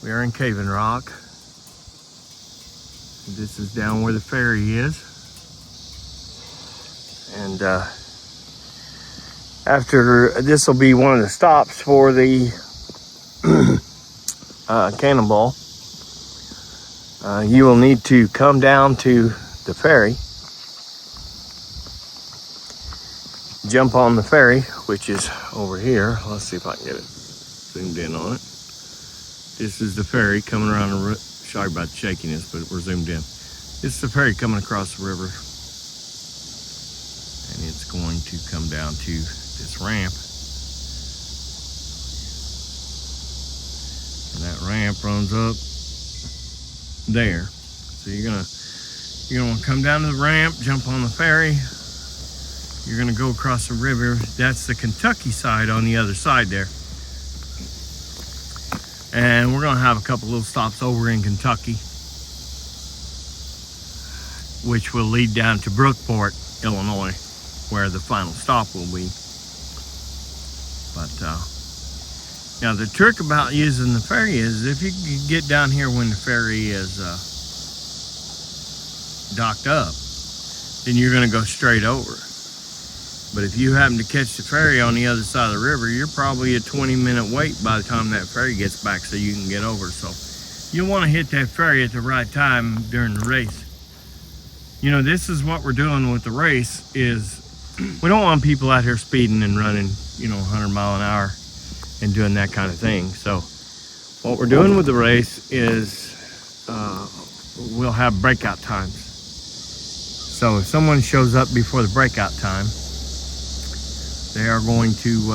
We are in Caving Rock. This is down where the ferry is. And after this will be one of the stops for the Cannonball. You will need to come down to the ferry, jump on the ferry, which is over here. Let's see if I can get it zoomed in on it. This is the ferry coming around the river. Sorry about the shakiness, but we're zoomed in. This is the ferry coming across the river. And it's going to come down to this ramp. And that ramp runs up there. So you're gonna want to come down to the ramp, jump on the ferry. You're gonna go across the river. That's the Kentucky side on the other side there. And we're gonna have a couple little stops over in Kentucky, which will lead down to Brookport, Illinois, where the final stop will be. But now the trick about using the ferry is if you can get down here when the ferry is docked up, then you're gonna go straight over. But if you happen to catch the ferry on the other side of the river, you're probably a 20-minute wait by the time that ferry gets back so you can get over. So you'll want to hit that ferry at the right time during the race. You know, this is what we're doing with the race is we don't want people out here speeding and running, 100 mile an hour and doing that kind of thing. So what we're doing with the race is we'll have breakout times. So if someone shows up before the breakout time, they are going to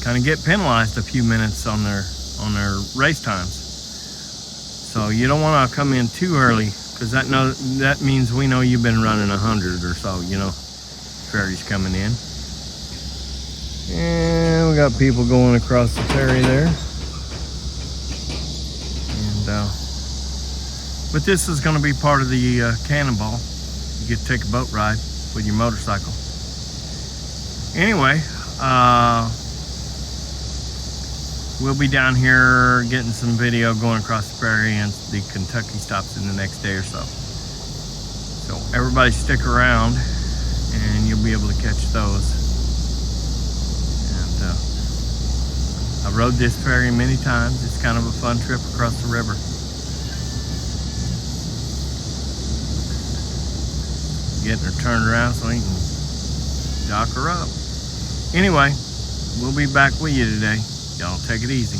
kind of get penalized a few minutes on their race times. So you don't want to come in too early, because that means we know you've been running 100 or so. Ferry's coming in, and we got people going across the ferry there. And but this is going to be part of the Cannonball. You get to take a boat ride with your motorcycle. Anyway, we'll be down here getting some video going across the ferry, and the Kentucky stops in the next day or so. So everybody stick around and you'll be able to catch those. And I rode this ferry many times. It's kind of a fun trip across the river. Getting her turned around so you can dock her up. Anyway, we'll be back with you today. Y'all take it easy.